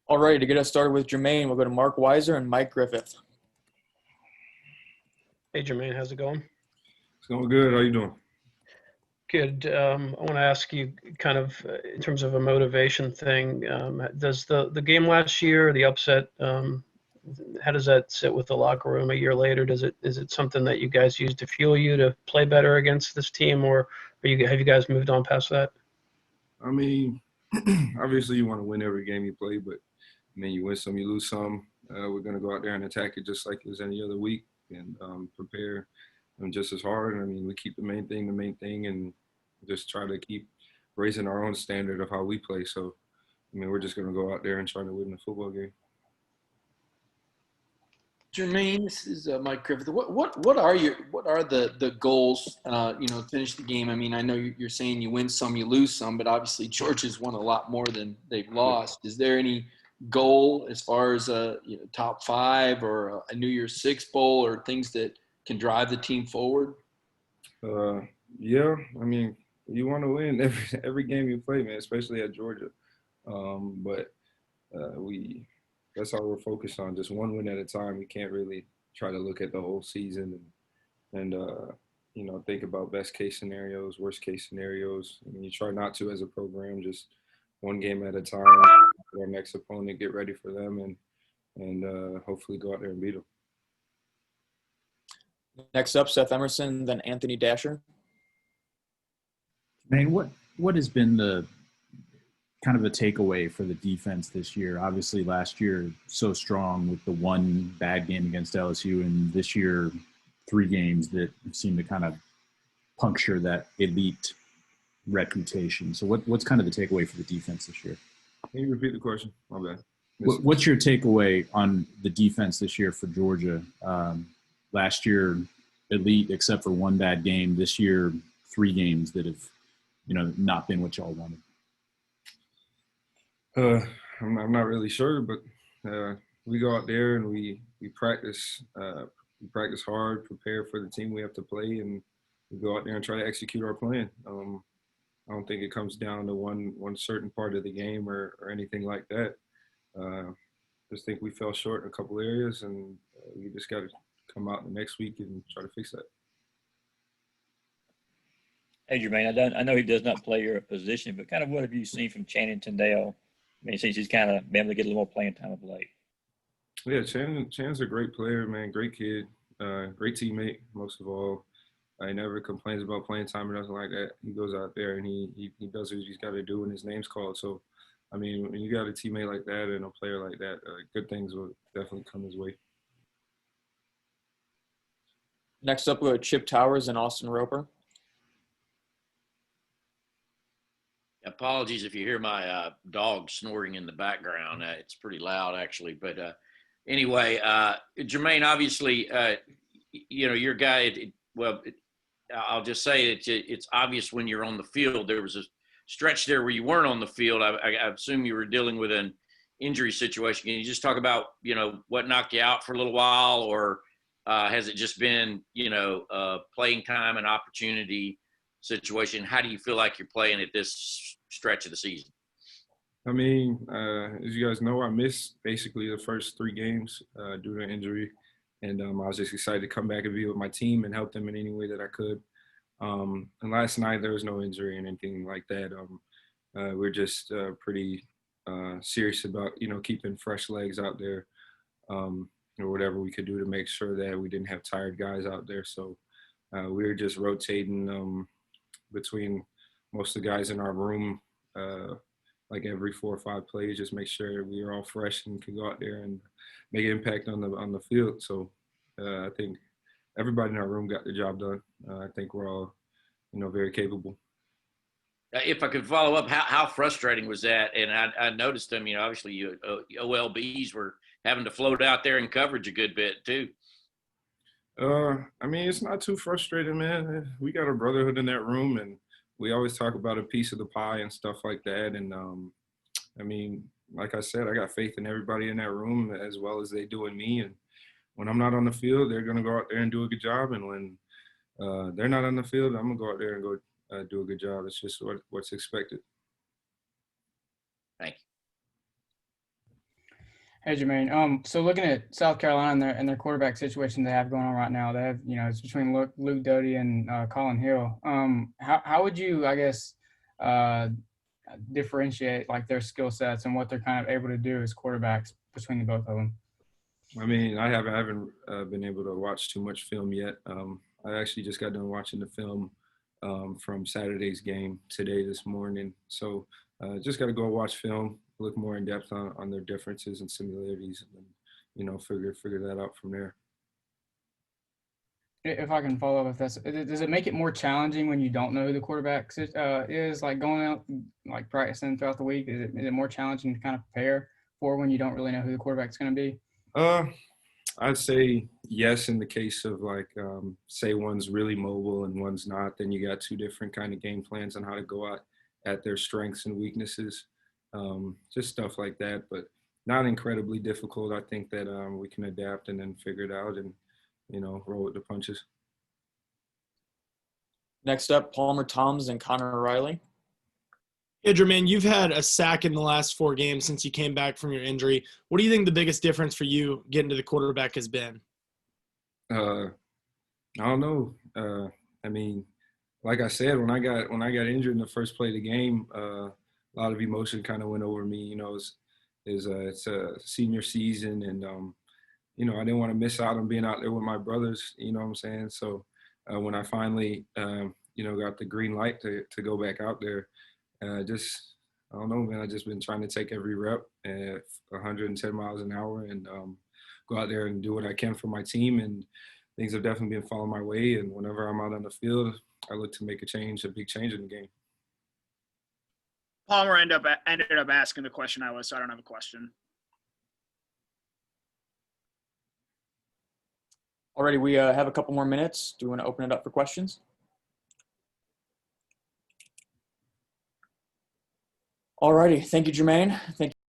All right, to get us started with Jermaine, we'll go to Mark Weiser and Mike Griffith. Hey, Jermaine, how's it going? It's going good. How you doing? Good. I want to ask you kind of in terms of a motivation thing, does the game last year, the upset, how does that sit with the locker room a year later? Is it something that you guys use to fuel you to play better against this team, or have you guys moved on past that? I mean, obviously you want to win every game you play, but I mean, you win some, you lose some. We're going to go out there and attack it just like it was any other week and prepare just as hard. I mean, we keep the main thing, and just try to keep raising our own standard of how we play. So, I mean, we're just going to go out there and try to win the football game. Jermaine, this is Mike Griffith. What are the goals? Finish the game. I mean, I know you're saying you win some, you lose some, but obviously Georgia's won a lot more than they've lost. Is there any goal as far as top 5 or a New Year's Six bowl or things that can drive the team forward? Yeah, I mean, you want to win every game you play, man, especially at Georgia. But that's all we're focused on, just one win at a time. We can't really try to look at the whole season and think about best case scenarios, worst case scenarios. I mean, you try not to as a program, just one game at a time. Our next opponent, get ready for them, and hopefully go out there and beat them. Next up, Seth Emerson, then Anthony Dasher. Man, what has been the kind of a takeaway for the defense this year? Obviously, last year so strong with the one bad game against LSU, and this year 3 games that seem to kind of puncture that elite reputation. So, what's kind of the takeaway for the defense this year? Can you repeat the question? My bad. What's your takeaway on the defense this year for Georgia? Last year, elite except for one bad game. This year, 3 games that have, not been what y'all wanted. I'm not really sure, but we go out there and we practice. We practice hard, prepare for the team we have to play, and we go out there and try to execute our plan. I don't think it comes down to one certain part of the game or anything like that. Just think we fell short in a couple areas, and we just got to come out the next week and try to fix that. Hey, Jermaine, I know he does not play your position, but kind of what have you seen from Channing Tindale? I mean, since he's kind of been able to get a little more playing time of late. Yeah, Channing's a great player, man. Great kid, great teammate, most of all. He never complains about playing time or nothing like that. He goes out there and he does what he's got to do when his name's called. So, I mean, when you got a teammate like that and a player like that, good things will definitely come his way. Next up, we have Chip Towers and Austin Roper. Apologies if you hear my dog snoring in the background. It's pretty loud, actually. But anyway, Jermaine, obviously, your guy. I'll just say it's obvious when you're on the field. There was a stretch there where you weren't on the field. I assume you were dealing with an injury situation. Can you just talk about what knocked you out for a little while, or has it just been playing time and opportunity situation? How do you feel like you're playing at this stretch of the season? I mean, as you guys know, I missed basically the first 3 games due to injury, and I was just excited to come back and be with my team and help them in any way that I could. And last night there was no injury and anything like that. We're just pretty serious about keeping fresh legs out there, or whatever we could do to make sure that we didn't have tired guys out there. So we were just rotating between most of the guys in our room, like every 4 or 5 plays, just make sure we are all fresh and can go out there and make an impact on the field. So I think everybody in our room got the job done. I think we're all, very capable. If I could follow up, how frustrating was that? And I noticed them, obviously you OLBs were having to float out there in coverage a good bit too. I mean, it's not too frustrating, man. We got a brotherhood in that room, and we always talk about a piece of the pie and stuff like that. And I mean, like I said, I got faith in everybody in that room as well as they do in me. And when I'm not on the field, they're going to go out there and do a good job. And when they're not on the field, I'm going to go out there and go do a good job. It's just what's expected. Thank Hey, Jermaine. So looking at South Carolina and their quarterback situation they have going on right now, they have, it's between Luke Doty and Colin Hill. How would you, I guess, uh, differentiate like their skill sets and what they're kind of able to do as quarterbacks between the both of them? I mean, I haven't been able to watch too much film yet. I actually just got done watching the film from Saturday's game this morning. So just got to go watch film, look more in depth on their differences and similarities, and then, figure that out from there. If I can follow up with this, does it make it more challenging when you don't know who the quarterback is, like going out, like practicing throughout the week? Is it more challenging to kind of prepare for when you don't really know who the quarterback's going to be? I'd say yes in the case of like, say one's really mobile and one's not, then you got two different kind of game plans on how to go out at their strengths and weaknesses, just stuff like that, but not incredibly difficult. I think that we can adapt and then figure it out and, roll with the punches. Next up, Palmer Toms and Connor Riley. Yeah, Jermaine, you've had a sack in the last 4 games since you came back from your injury. What do you think the biggest difference for you getting to the quarterback has been? I don't know. I mean, like I said, when I got injured in the first play of the game, a lot of emotion kind of went over me. It's a senior season, and I didn't want to miss out on being out there with my brothers. You know what I'm saying? So when I finally, got the green light to go back out there, I don't know, man. I just been trying to take every rep at 110 miles an hour and go out there and do what I can for my team. And things have definitely been falling my way. And whenever I'm out on the field, I look to make a big change in the game. Palmer ended up asking the question I was, so I don't have a question. Alrighty, we have a couple more minutes. Do we want to open it up for questions? Alrighty, thank you, Jermaine. Thank you.